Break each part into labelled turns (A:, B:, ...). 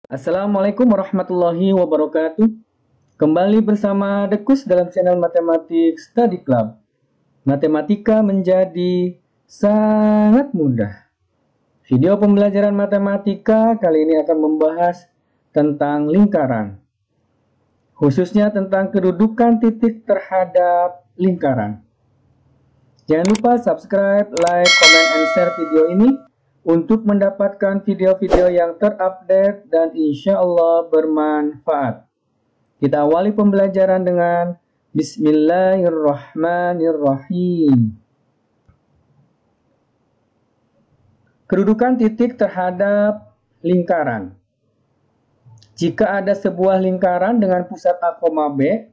A: Assalamualaikum warahmatullahi wabarakatuh. Kembali bersama Dekus dalam channel Matematik Study Club. Matematika menjadi sangat mudah. Video pembelajaran matematika kali ini akan membahas tentang lingkaran. Khususnya tentang kedudukan titik terhadap lingkaran. Jangan lupa subscribe, like, comment, and share video ini untuk mendapatkan video-video yang terupdate dan insya Allah bermanfaat. Kita awali pembelajaran dengan Bismillahirrahmanirrahim. Kedudukan titik terhadap lingkaran. Jika ada sebuah lingkaran dengan pusat A, B,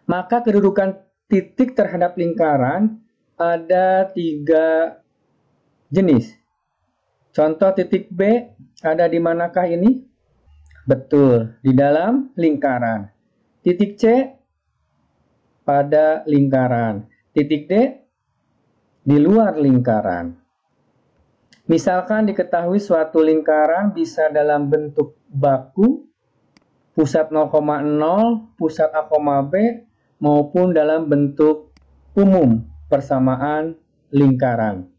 A: maka kedudukan titik terhadap lingkaran ada 3 jenis. Contoh titik B ada di manakah ini? Betul, di dalam lingkaran. Titik C pada lingkaran. Titik D di luar lingkaran. Misalkan diketahui suatu lingkaran bisa dalam bentuk baku, pusat 0,0, pusat A, B, maupun dalam bentuk umum persamaan lingkaran.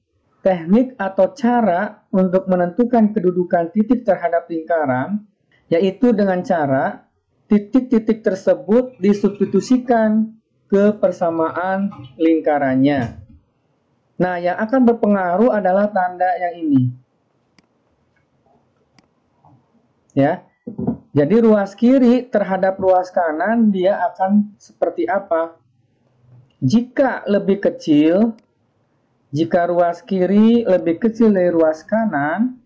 A: Teknik atau cara untuk menentukan kedudukan titik terhadap lingkaran yaitu dengan cara titik-titik tersebut disubstitusikan ke persamaan lingkarannya. Nah, yang akan berpengaruh adalah tanda yang ini. Ya. Jadi ruas kiri terhadap ruas kanan dia akan seperti apa? Jika lebih kecil, jika ruas kiri lebih kecil dari ruas kanan,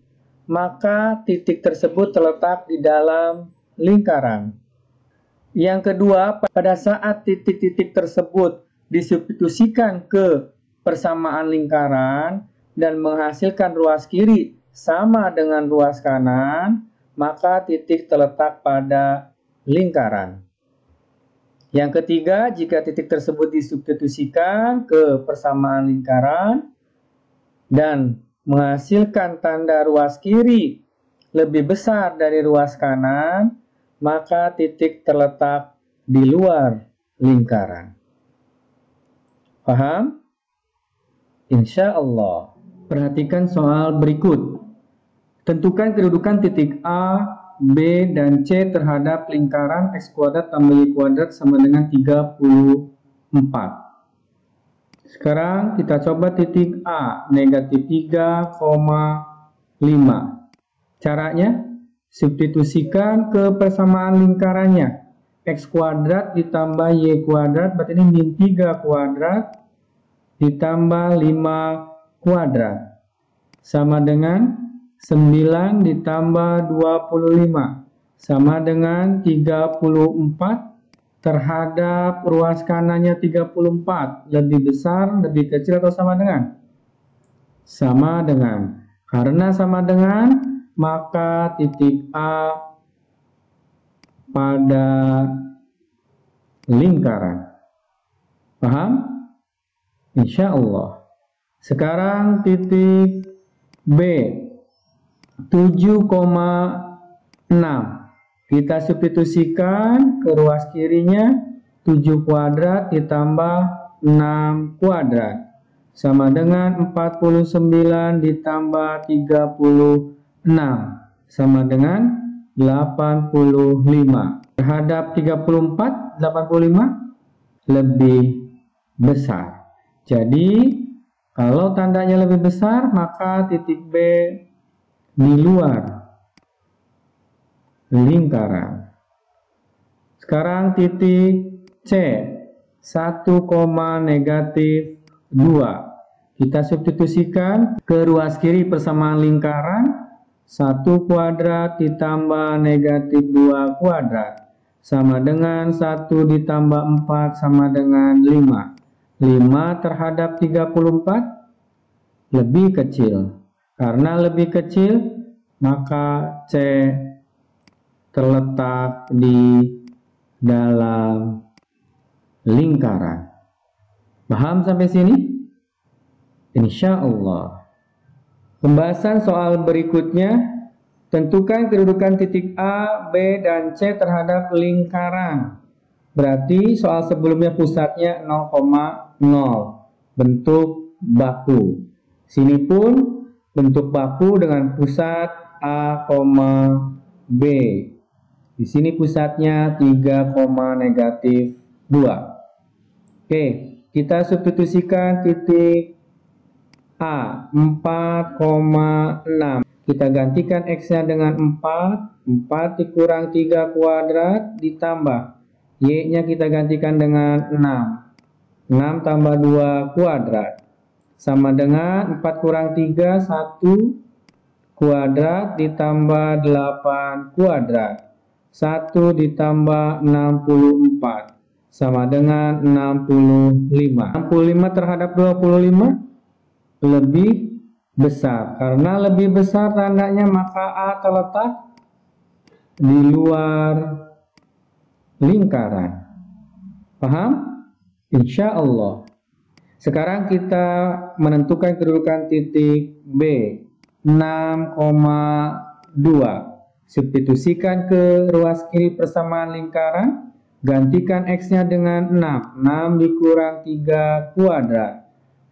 A: maka titik tersebut terletak di dalam lingkaran. Yang kedua, pada saat titik-titik tersebut disubstitusikan ke persamaan lingkaran dan menghasilkan ruas kiri sama dengan ruas kanan, maka titik terletak pada lingkaran. Yang ketiga, jika titik tersebut disubstitusikan ke persamaan lingkaran dan menghasilkan tanda ruas kiri lebih besar dari ruas kanan, maka titik terletak di luar lingkaran. Paham? Insya Allah. Perhatikan soal berikut. Tentukan kedudukan titik A, B, dan C terhadap lingkaran X kuadrat tambah Y kuadrat sama dengan 34. Sekarang kita coba titik A, negatif 3,5. Caranya, substitusikan ke persamaan lingkarannya. X kuadrat ditambah Y kuadrat, berarti ini min 3 kuadrat ditambah 5 kuadrat. Sama dengan 9 ditambah 25 sama dengan 34 terhadap ruas kanannya 34. Lebih besar, lebih kecil atau sama dengan? Sama dengan. Karena sama dengan, maka titik A pada lingkaran. Paham? Insya Allah. Sekarang titik B 7,6. Kita substitusikan ke ruas kirinya 7 kuadrat ditambah 6 kuadrat sama dengan 49 ditambah 36 sama dengan 85. Terhadap 34, 85 lebih besar. Jadi kalau tandanya lebih besar, maka titik B di luar lingkaran. Sekarang titik C 1,-2. Kita substitusikan ke ruas kiri persamaan lingkaran 1 kuadrat ditambah negatif 2 kuadrat sama dengan 1 ditambah 4 sama dengan 5. 5 terhadap 34 lebih kecil. Karena lebih kecil, maka C terletak di dalam lingkaran. Paham sampai sini? Insya Allah. Pembahasan soal berikutnya Tentukan kedudukan titik A, B, dan C terhadap lingkaran. Berarti soal sebelumnya pusatnya 0,0. Bentuk baku. Sini pun bentuk baku dengan pusat A, B. Di sini pusatnya 3, negatif 2. Oke, kita substitusikan titik A, 4,6. Kita gantikan X-nya dengan 4. 4 dikurang 3 kuadrat ditambah. Y-nya kita gantikan dengan 6. 6 tambah 2 kuadrat. Sama dengan 4 kurang 3, 1 kuadrat ditambah 8 kuadrat. 1 ditambah 64. Sama dengan 65. 65 terhadap 25 lebih besar. Karena lebih besar tandanya maka A terletak di luar lingkaran. Paham? Insya Allah. Sekarang kita menentukan kedudukan titik B, 6,2. Substitusikan ke ruas kiri persamaan lingkaran. Gantikan X-nya dengan 6. 6 dikurang 3 kuadrat.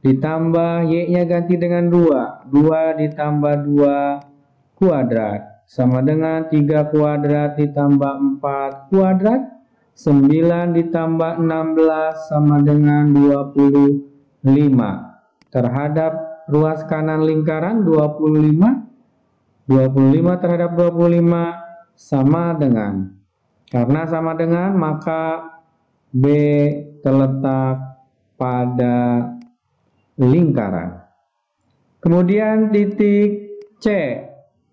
A: Ditambah Y-nya ganti dengan 2. 2 ditambah 2 kuadrat. Sama dengan 3 kuadrat ditambah 4 kuadrat. 9 ditambah 16 sama dengan 25. Terhadap ruas kanan lingkaran 25. 25 terhadap 25 sama dengan. Karena sama dengan maka B terletak pada lingkaran. Kemudian titik C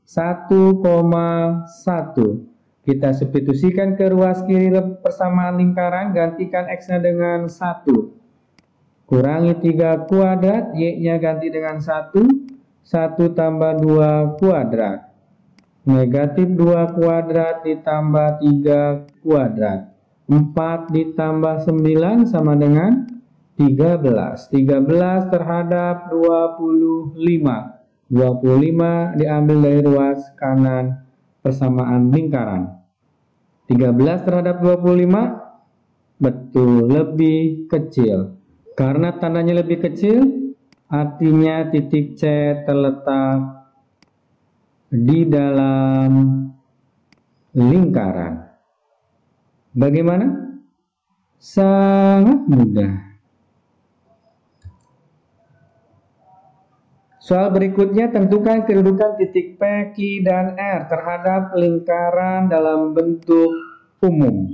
A: 1,1. Kita substitusikan ke ruas kiri persamaan lingkaran, gantikan X-nya dengan 1. Kurangi 3 kuadrat, Y-nya ganti dengan 1. 1 tambah 2 kuadrat. Negatif 2 kuadrat ditambah 3 kuadrat. 4 ditambah 9 sama dengan 13. 13 terhadap 25. 25 diambil dari ruas kanan persamaan lingkaran. 13 terhadap 25 betul lebih kecil. Karena tandanya lebih kecil, artinya titik C terletak di dalam lingkaran. Bagaimana? Sangat mudah. Soal berikutnya, tentukan kedudukan titik P, Q, dan R terhadap lingkaran dalam bentuk umum.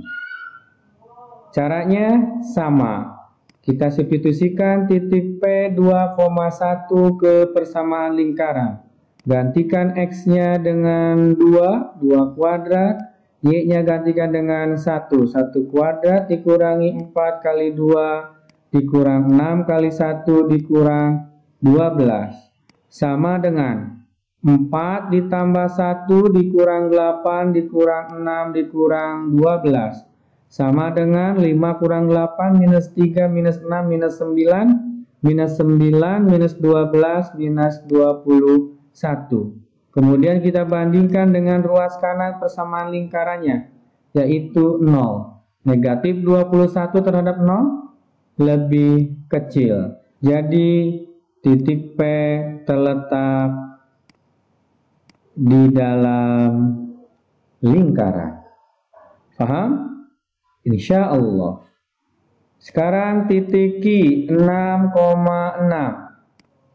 A: Caranya sama. Kita substitusikan titik P 2,1 ke persamaan lingkaran. Gantikan X-nya dengan 2 kuadrat. Y-nya gantikan dengan 1 kuadrat dikurangi 4 kali 2 dikurang 6 kali 1 dikurang 12. Sama dengan 4 ditambah 1 dikurang 8 dikurang 6 dikurang 12. Sama dengan 5 kurang 8 minus 3 minus 6 minus 9 minus 9 minus 12 minus 21. Kemudian kita bandingkan dengan ruas kanan persamaan lingkarannya, yaitu 0. Negatif 21 terhadap 0 lebih kecil. Jadi titik P terletak di dalam lingkaran. Paham? Insya Allah. Sekarang titik Q 6,6.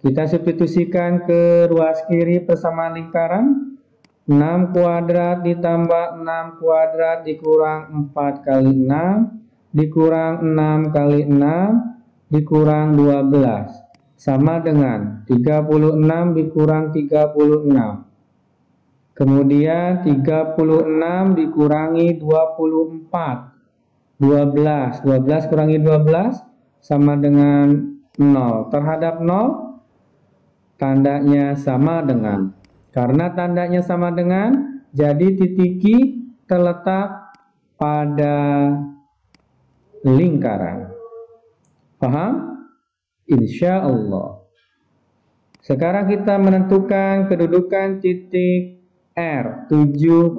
A: Kita substitusikan ke ruas kiri persamaan lingkaran. 6 kuadrat ditambah 6 kuadrat dikurang 4 kali 6 dikurang 6 kali 6 dikurang 12. Sama dengan 36 dikurang 36. Kemudian 36 dikurangi 24. 12 kurangi 12 sama dengan 0. Terhadap 0 tandanya sama dengan. Karena tandanya sama dengan, jadi titik Q terletak pada lingkaran. Paham? Insya Allah. Sekarang kita menentukan kedudukan titik R 7,2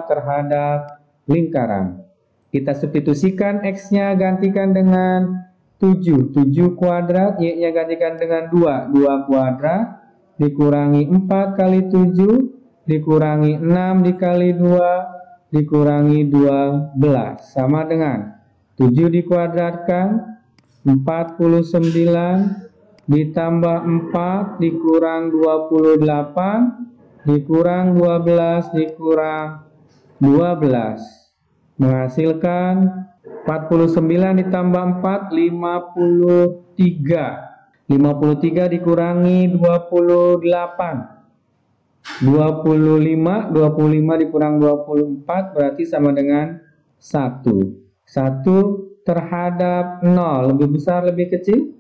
A: terhadap lingkaran. Kita substitusikan X-nya gantikan dengan 7 kuadrat, Y-nya gantikan dengan 2 kuadrat, dikurangi 4 kali 7, dikurangi 6 dikali 2, dikurangi 12, sama dengan 7 dikuadratkan, 49, ditambah 4 dikurang 28 dikurang 12 dikurang 12 menghasilkan 49 ditambah 4 53 dikurangi 28 25 dikurang 24 berarti sama dengan 1 terhadap 0 lebih besar lebih kecil?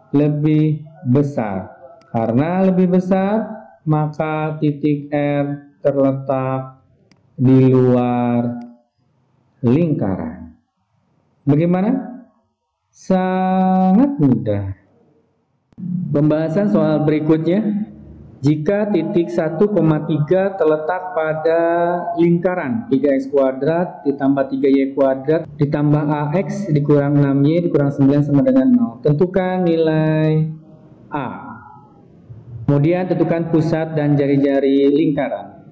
A: Lebih besar. Karena lebih besar, maka titik R terletak di luar lingkaran. Bagaimana? Sangat mudah. Pembahasan soal berikutnya. Jika titik 1,3 terletak pada lingkaran 3x kuadrat ditambah 3y kuadrat ditambah ax dikurang 6y dikurang 9 sama dengan 0. Tentukan nilai A. Kemudian tentukan pusat dan jari-jari lingkaran.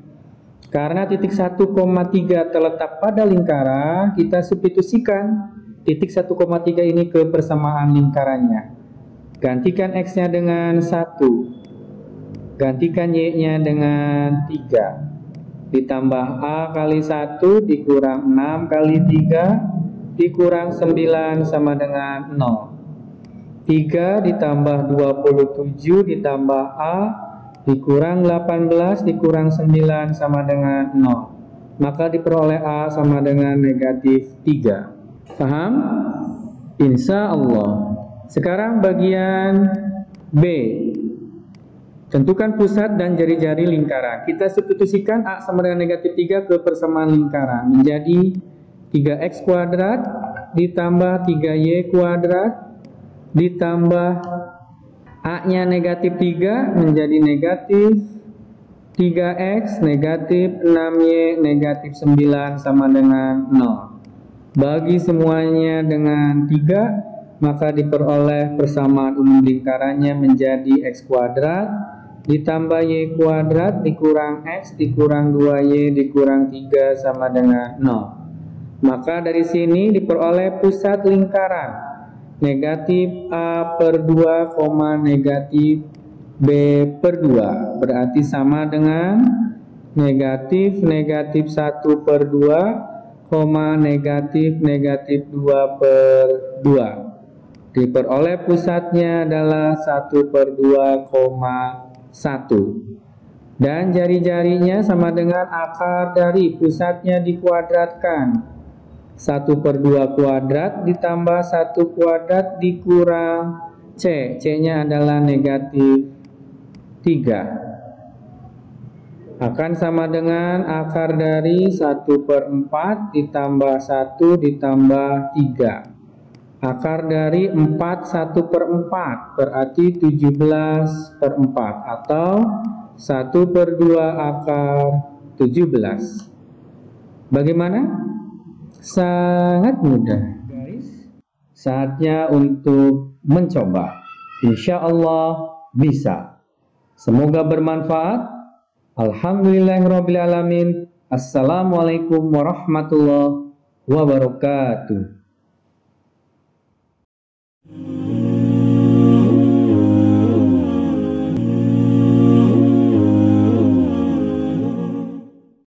A: Karena titik 1,3 terletak pada lingkaran, kita substitusikan titik 1,3 ini ke persamaan lingkarannya. Gantikan x-nya dengan 1. Gantikan Y-nya dengan 3 ditambah A kali 1 dikurang 6 kali 3 dikurang 9 sama dengan 0. 3 ditambah 27 ditambah A dikurang 18 dikurang 9 sama dengan 0. Maka diperoleh A sama dengan negatif 3. Paham? Insya Allah. Sekarang bagian B. Tentukan pusat dan jari-jari lingkaran. Kita substitusikan A sama dengan negatif 3 ke persamaan lingkaran. Menjadi 3x kuadrat ditambah 3y kuadrat ditambah A-nya negatif 3 menjadi negatif 3x negatif 6y negatif 9 sama dengan 0. Bagi semuanya dengan 3, maka diperoleh persamaan umum lingkarannya menjadi x kuadrat ditambah y kuadrat dikurang x dikurang 2y dikurang 3 sama dengan 0. Maka dari sini diperoleh pusat lingkaran negatif A per 2, negatif B per 2 berarti sama dengan negatif 1 per 2, negatif 2 per 2. Diperoleh pusatnya adalah 1 per 2, 1 dan jari-jarinya sama dengan akar dari pusatnya dikuadratkan 1 per 2 kuadrat ditambah 1 kuadrat dikurang C. C-nya adalah negatif 3 akan sama dengan akar dari 1 per 4 ditambah 1 ditambah 3. Akar dari 4 1 per 4 berarti 17 per 4 atau 1 per 2 akar 17. Bagaimana? Sangat mudah. Saatnya untuk mencoba. Insya Allah bisa. Semoga bermanfaat. Alhamdulillahirrabbilalamin. Assalamualaikum warahmatullahi wabarakatuh.